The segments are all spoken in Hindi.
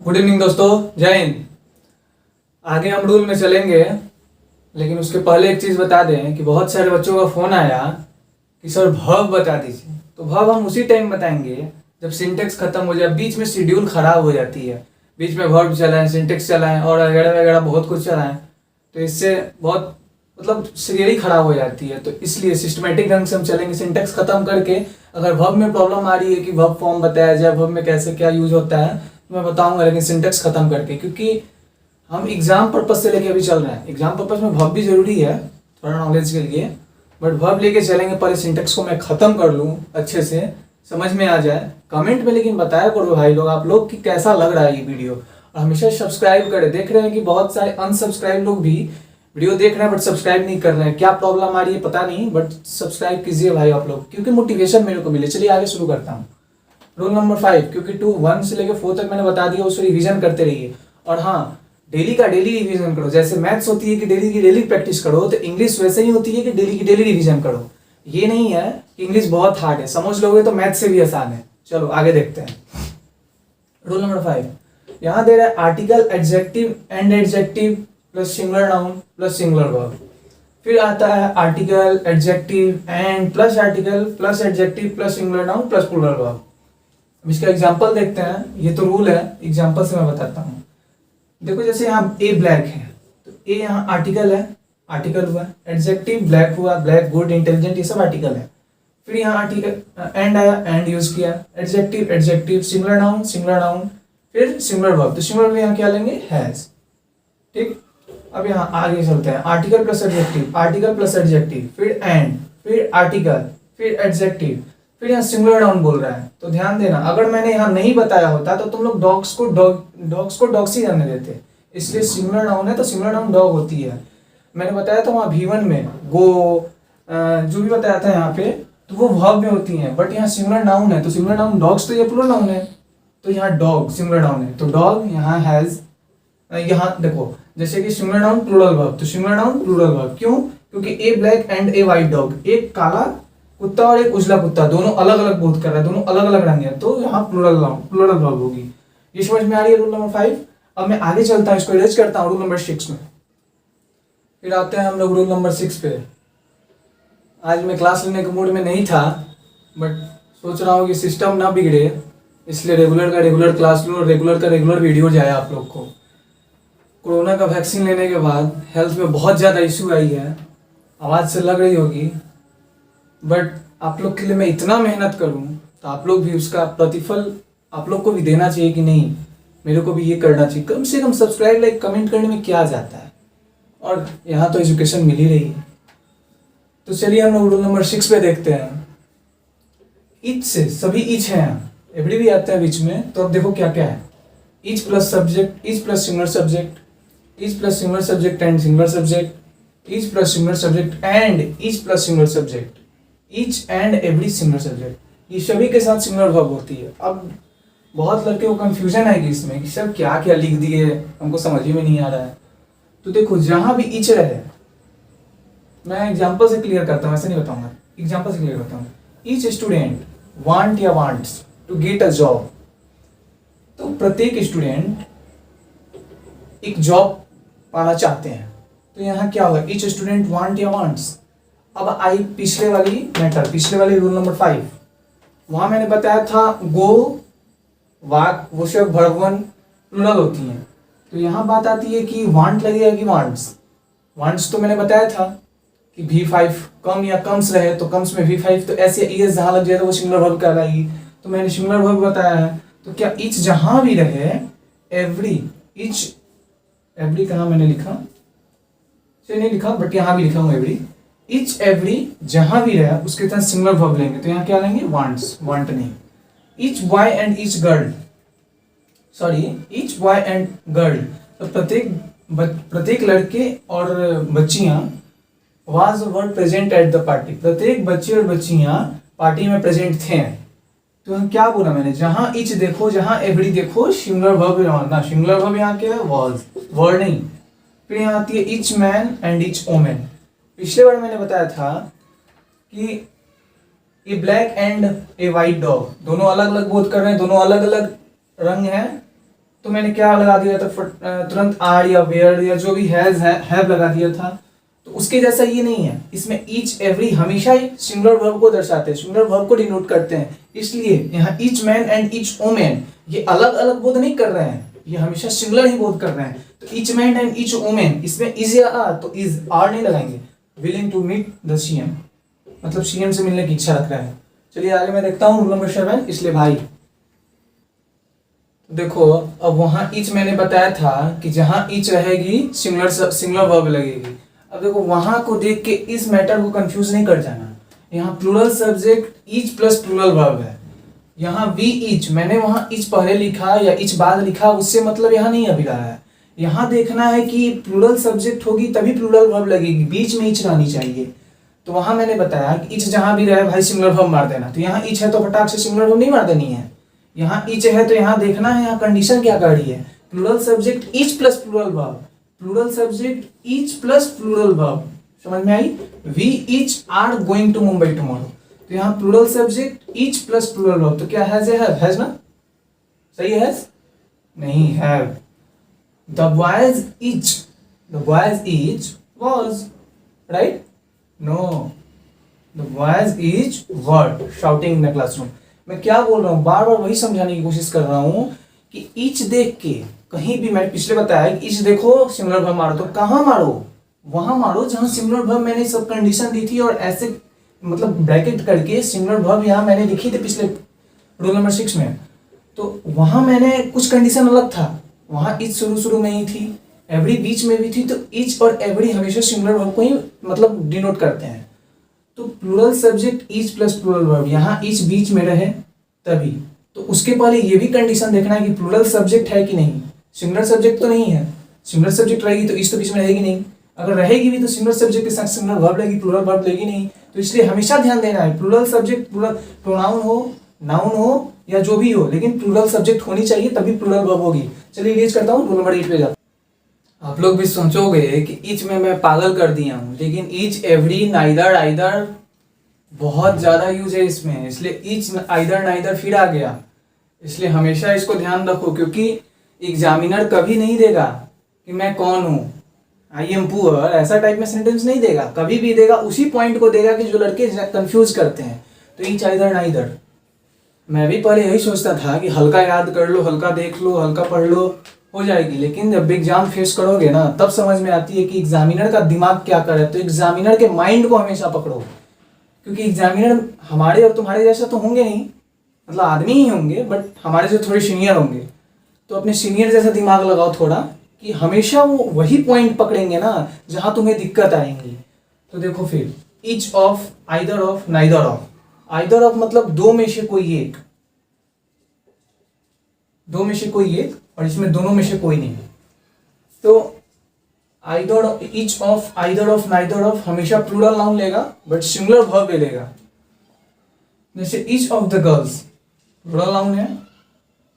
गुड इवनिंग दोस्तों, जय हिंद। आगे हम रूल में चलेंगे, लेकिन उसके पहले एक चीज़ बता दें कि बहुत सारे बच्चों का फ़ोन आया कि सर वर्ब बता दीजिए। तो वर्ब हम उसी टाइम बताएंगे जब सिंटेक्स खत्म हो जाए। बीच में शेड्यूल खराब हो जाती है, बीच में वर्ब चलाएं, सिंटेक्स चलाएं और वगैरह वगैरह बहुत कुछ चलाएं, तो इससे बहुत सीरियली खराब हो जाती है। तो इसलिए सिस्टमेटिक ढंग से हम चलेंगे, सिंटेक्स खत्म करके। अगर वर्ब में प्रॉब्लम आ रही है कि वर्ब फॉर्म बताया जाए, वर्ब में कैसे क्या यूज होता है, तो मैं बताऊंगा, लेकिन सिंटेक्स खत्म करके, क्योंकि हम एग्जाम पर्पज से लेके अभी चल रहे हैं। एग्जाम पर्पज में वर्ब भी जरूरी है थोड़ा नॉलेज के लिए, बट वर्ब लेके चलेंगे। पहले सिंटेक्स को मैं खत्म कर लूँ, अच्छे से समझ में आ जाए। कमेंट में लेकिन बताया करो भाई लोग, आप लोग कि कैसा लग रहा है ये वीडियो। और हमेशा सब्सक्राइब करें। देख रहे हैं कि बहुत सारे अनसब्सक्राइब लोग भी वीडियो देख रहे हैं बट सब्सक्राइब नहीं कर रहे हैं। क्या प्रॉब्लम आ रही है पता नहीं, बट सब्सक्राइब कीजिए भाई आप लोग, क्योंकि मोटिवेशन मेरे को मिले। चलिए आगे शुरू करता हूँ। रूल नंबर 5, क्योंकि 1 से लेकर 4 तक मैंने बता दिया, उसको रिवीजन करते रहिए। और हाँ, डेली का डेली रिवीजन करो। जैसे मैथ्स होती है कि डेली की डेली प्रैक्टिस करो, तो इंग्लिश वैसे ही होती है कि डेली की डेली रिवीजन करो। ये नहीं है कि इंग्लिश बहुत हार्ड है, समझ लोगे तो मैथ से भी आसान है। चलो आगे देखते हैं। रूल नंबर 5, यहाँ दे रहा है article, adjective and adjective plus singular noun plus singular verb. फिर आता है article, adjective and plus article plus adjective plus singular noun plus plural verb. अब इसका एग्जांपल देखते हैं। ये तो रूल है, एग्जांपल से मैं बताता हूँ। देखो जैसे यहाँ ए ब्लैक है, तो ए यहाँ आर्टिकल है, आर्टिकल हुआ। एडजेक्टिव ब्लैक हुआ, ब्लैक, गुड, इंटेलिजेंट, ये सब आर्टिकल है। फिर यहाँ आर्टिकल एंड आया, एंड यूज किया। एडजेक्टिव एडजेक्टिव, सिंगुलर नाउन, फिर सिंगुलर वर्ब। तो सिंगुलर में यहाँ क्या लेंगे, हैज। ठीक, अब यहाँ आगे चलते हैं। Article plus adjective, article plus adjective, फिर एंड, फिर आर्टिकल, फिर एडजेक्टिव, फिर यहाँ सिंगुलर नाउन बोल रहा है। तो ध्यान देना, अगर मैंने यहाँ नहीं बताया होता तो तुम लोग डॉग्स को डॉग्स ही जाने देते। इसलिए सिंगुलर नाउन है तो सिंगुलर नाउन डॉग होती है। मैंने बताया था वहाँ V1 में गो, जो भी बताया था यहाँ पे, तो वो वर्ब में होती हैं। बट यहाँ सिंगुलर नाउन है, तो सिंगुलर नाउन डॉग्स, तो ये प्लूरल नाउन है। तो यहाँ डॉग सिंगुलर नाउन है, तो डॉग यहाँ हैज। यहाँ देखो, जैसे कि सिंगुलर नाउन प्लूरल वर्ब, तो सिंगुलर नाउन प्लूरल वर्ब। क्यों? क्योंकि a black and a white dog, एक काला कुत्ता और एक उजला कुत्ता, दोनों अलग अलग बोध कर रहा है, दोनों अलग अलग रंग है, तो यहाँ प्लूरल वर्ब होगी। ये समझ में आ रही है रूल नंबर 5। अब मैं आगे चलता हूँ, इसको इरेज करता हूँ रूल नंबर 6 में। फिर आते हैं हम लोग रूल नंबर 6 पे। आज मैं क्लास लेने के मूड में नहीं था, बट सोच रहा हूँ कि सिस्टम ना बिगड़े, इसलिए रेगुलर का रेगुलर क्लास लूँ और रेगुलर का रेगुलर वीडियो जाए आप लोग को। कोरोना का वैक्सीन लेने के बाद हेल्थ में बहुत ज़्यादा इशू आई है, आवाज़ से लग रही होगी, बट आप लोग के लिए मैं इतना मेहनत करूं तो आप लोग भी उसका प्रतिफल आप लोग को भी देना चाहिए कि नहीं, मेरे को भी ये करना चाहिए। कम से कम सब्सक्राइब, लाइक, कमेंट करने में क्या जाता है, और यहाँ तो एजुकेशन मिल ही रही है। तो चलिए हम लोग रूल नंबर 6 पे देखते हैं। ईच से, सभी ईच है, एवरी भी आता है बीच में। तो अब देखो क्या क्या है। Each plus subject, each plus singular subject, each plus singular subject and singular subject, each plus singular subject and each plus singular subject, each and every singular subject. ये सभी के साथ सिंगुलर वर्ब होती है। अब बहुत लड़के को कंफ्यूजन आएगी इसमें कि सर क्या क्या लिख दिए, हमको समझ में नहीं आ रहा है। तो देखो, जहां भी ईच रहे, मैं एग्जांपल से क्लियर करता हूँ, ऐसे नहीं बताऊंगा, एग्जांपल से क्लियर करता हूँ। ईच स्टूडेंट वांट या wants to get a job, तो प्रत्येक स्टूडेंट एक जॉब पाना चाहते हैं। तो यहाँ क्या होगा, ईच स्टूडेंट वांट या वांट्स। अब आई पिछले वाली मैटर, पिछले वाली रूल नंबर 5, वहां मैंने बताया था गो, वाक, वो सब वर्ब प्लूरल होती हैं। तो यहाँ बात आती है कि वांट लगेगा कि वांट्स। वांट्स तो मैंने बताया था कि V5 कम या कम्स रहे, तो कम्स में V5, तो ऐसे ES जहां लग जाए तो वो सिंगुलर वर्ब कहलाएगी। तो मैंने सिंगुलर वर्ब बताया है। तो क्या ईच जहां भी रहे, एवरी, ईच, एवरी कहाँ मैंने लिखा, से नहीं लिखा, बट यहाँ भी लिखा हूँ एवरी। ईच एवरी जहां भी रहे उसके साथ सिंगुलर वर्ब लेंगे, तो यहाँ क्या लेंगे, वांट्स, वांट नहीं। Each boy and each girl, sorry, each boy and girl, तो प्रत्येक लड़के और बच्चियां, was word present at the party, प्रत्येक बच्चे और बच्चियां पार्टी में प्रेजेंट थे। तो हम क्या बोला मैंने, जहां ईच देखो, जहां एवरी देखो, सिंगुलर वर्ब ना, सिंगुलर वर्ब यहाँ क्या है, वाज, वर्ड नहीं। फिर यहाँ आती है each man and each women. पिछले बार मैंने बताया था कि a black and a white dog, दोनों अलग अलग बोध कर रहे हैं, दोनों अलग अलग रंग हैं, तो मैंने क्या लगा दिया था, तुरंत आर या वेयर या जो भी हैव लगा दिया था। तो उसके जैसा ये नहीं है, इसमें ईच एवरी हमेशा ही सिंगुलर वर्ब को दर्शाते हैं, सिंगुलर वर्ब को डिनोट करते हैं। इसलिए यहाँ each man and each women ये अलग अलग बोध नहीं कर रहे हैं, ये हमेशा सिंगुलर ही बोध कर रहे हैं। तो each man and each women, इसमें इज या आर, तो इज आर नहीं लगाएंगे। Willing to meet the CM, मतलब सीएम से मिलने की इच्छा रख रहा है। चलिए आगे मैं देखता हूँ रूल नंबर 7, इसलिए भाई। देखो अब वहां ईच मैंने बताया था कि जहां ईच रहेगी सिंगुलर वर्ब लगेगी। अब देखो वहां को देख के इस मैटर को कंफ्यूज नहीं कर जाना, यहाँ plural subject each plus plural verb है। यहाँ वी ईच, मैंने वहां ईच पहले लिखा या ईच बाद लिखा, उससे मतलब यहाँ नहीं अभी रहा है। यहाँ देखना है कि प्लूरल सब्जेक्ट होगी तभी प्लूरल वर्ब लगेगी, बीच में ईच रहनी चाहिए। तो वहां मैंने बताया कि ईच जहां भी रहे भाई सिंगुलर वर्ब मार देना। तो यहाँ ईच है तो फटाक से सिंगुलर वर्ब नहीं मार देनी है। यहाँ ईच है तो यहाँ देखना है यहाँ कंडीशन क्या कर रही है, plural subject each plus plural verb, plural subject each plus plural verb. समझ में आई? We each are going to Mumbai tomorrow, तो यहाँ plural subject each plus plural verb, तो क्या हैज ना? सही है? नहीं, have. The boys each was, right? No, the boys each were shouting in the classroom. मैं क्या बोल रहा हूँ, बार बार वही समझाने की कोशिश कर रहा हूँ कि ईच देख के कहीं भी, मैंने पिछले बताया कि ईच देखो सिंगुलर वर्ब मारो, तो कहाँ मारो? वहां मारो जहां सिंगुलर वर्ब मैंने सब कंडीशन दी थी, और ऐसे मतलब ब्रैकेट करके सिंगुलर वर्ब यहाँ मैंने लिखी थी पिछले रूल नंबर 6 में। तो वहां मैंने कुछ कंडीशन अलग था, वहां ईच शुरू में ही थी, एवरी बीच में भी थी। तो ईच और एवरी हमेशा सिंगुलर वर्ब को ही मतलब डिनोट करते हैं। तो plural subject each plus plural verb, यहाँ ईच बीच में रहे तभी। तो उसके पहले ये भी कंडीशन देखना है कि प्लूरल सब्जेक्ट है कि नहीं। सिंगुलर सब्जेक्ट तो नहीं है, सिंगुलर सब्जेक्ट रहेगी तो ईच तो बीच में रहेगी नहीं, अगर रहेगी भी तो सिंगुलर सब्जेक्ट के साथ सिंगुलर वर्ब लगेगी, प्लूरल वर्ब लेगी नहीं। तो इसलिए हमेशा ध्यान देना है प्लूरल सब्जेक्ट, प्लूरल प्रोनाउन हो, नाउन हो या जो भी हो, लेकिन प्लूरल सब्जेक्ट होनी चाहिए तभी प्लूरल वर्ब होगी। चलिए रीच करता हूँ, रूल नंबर 8 पे जाता हूं। आप लोग भी सोचोगे कि ईच में मैं पागल कर दिया हूँ, लेकिन ईच एवरी नाइदर आइदर बहुत ज्यादा यूज है इसमें, इसलिए ईच आइदर नाइदर फिर आ गया। इसलिए हमेशा इसको ध्यान रखो, क्योंकि एग्जामिनर कभी नहीं देगा कि मैं कौन हूँ, आई एम पुअर, ऐसा टाइप में सेंटेंस नहीं देगा। कभी भी देगा उसी पॉइंट को देगा कि जो लड़के कंफ्यूज करते हैं। तो ईच आइदर नाइदर, मैं भी पहले यही सोचता था कि हल्का याद कर लो, हल्का देख लो, हल्का पढ़ लो, हो जाएगी। लेकिन जब एग्जाम फेस करोगे ना, तब समझ में आती है कि एग्जामिनर का दिमाग क्या करे। तो एग्जामिनर के माइंड को हमेशा पकड़ो, क्योंकि एग्जामिनर हमारे और तुम्हारे जैसा तो होंगे नहीं, मतलब आदमी ही होंगे, बट हमारे से थोड़े सीनियर होंगे। तो अपने सीनियर जैसा दिमाग लगाओ थोड़ा, कि हमेशा वो वही पॉइंट पकड़ेंगे ना जहां तुम्हें दिक्कत आएंगी। तो देखो फिर each of, either of, neither of. Either of मतलब दो में से कोई एक, दो में से कोई एक, और इसमें दोनों में से कोई नहीं। तो either, each of, either of, neither of हमेशा प्लूरल नाउन लेगा, बट सिंगुलर वर्ब लेगा। जैसे each of the girls plural noun है,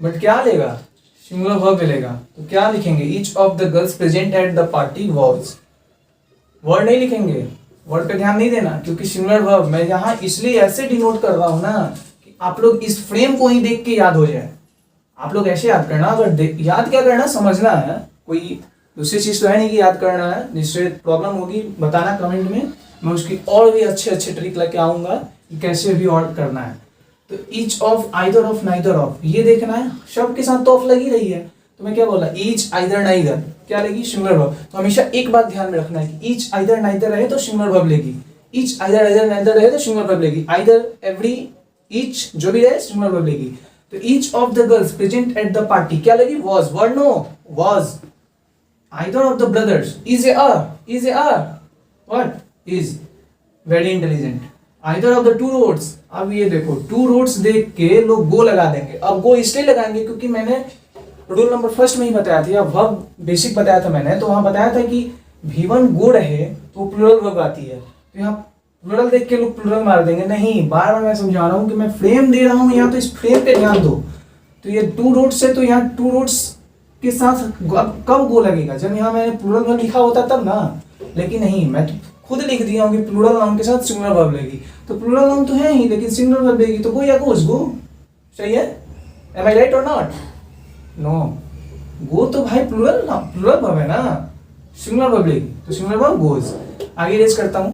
बट क्या लेगा? सिंगुलर वर्ब लेगा। तो क्या लिखेंगे? Each of the girls present at the party was. Were नहीं लिखेंगे, वर्ड पे ध्यान नहीं देना, क्योंकि सिंगुलर वर्ब मैं यहाँ इसलिए ऐसे डिनोट कर रहा हूँ ना कि आप लोग इस फ्रेम को ही देख के याद हो जाए। आप लोग ऐसे याद करना, अगर याद क्या करना, समझना है, कोई दूसरी चीज तो है नहीं कि याद करना है। जिससे प्रॉब्लम होगी बताना कमेंट में, मैं उसकी और भी अच्छे ट्रिक लेके आऊंगा कि कैसे भी और करना है। तो each of, either of, neither of, ये देखना है। शब्द के साथ तो ऑफ लगी रही है, तो मैं क्या बोला? ईच आइदर नाइदर क्या लेगी? Singular verb. तो हमेशा एक बात ध्यान में रखना है कि ईच आइदर नाइदर रहे तो सिंगुलर वर्ब लेगी, ईच आइदर आइदर नाइदर रहे तो सिंगुलर वर्ब लेगी, आइदर, एवरी, ईच जो भी रहे सिंगुलर वर्ब लेगी। तो each of the girls present at the party क्या लेगी? Was. Were no, was. Either of the brothers, is a what? Is. Very intelligent. Either of the two roads, अब ये देखो टू रोड्स देख के लोग गो लगा देंगे। अब गो इसलिए लगाएंगे क्योंकि मैंने रूल नंबर 1 में ही बताया था, या वर्ब बेसिक बताया था मैंने, तो वहां बताया था कि V1 गो रहे तो प्लूरल वर्ब आती है। तो यहाँ प्लूरल देख के लोग प्लूरल मार देंगे। नहीं, बार बार मैं समझा रहा हूँ कि मैं फ्रेम दे रहा हूँ यहाँ, तो इस फ्रेम पे ध्यान दो। तो ये टू रोड्स है, तो यहाँ टू रोड्स के साथ कब गो लगेगा? जब यहाँ मैंने प्लूरल वर्ब लिखा होता तब ना, लेकिन नहीं, मैं तो खुद लिख दिया हूँ कि प्लूरल नाउन के साथ सिंगुलर वर्ब लेगी। तो प्लूरल नाउन तो है ही, लेकिन सिंगुलर वर्ब लेगी, तो गो या गोस, गो। सही है? एम आई राइट और नॉट? नो, गो तो भाई प्लूरल ना, प्लूरल वर्ब है ना, सिंगुलर वर्ब लेगी तो सिंगुलर वर्ब गोज। आगे रेज करता हूँ।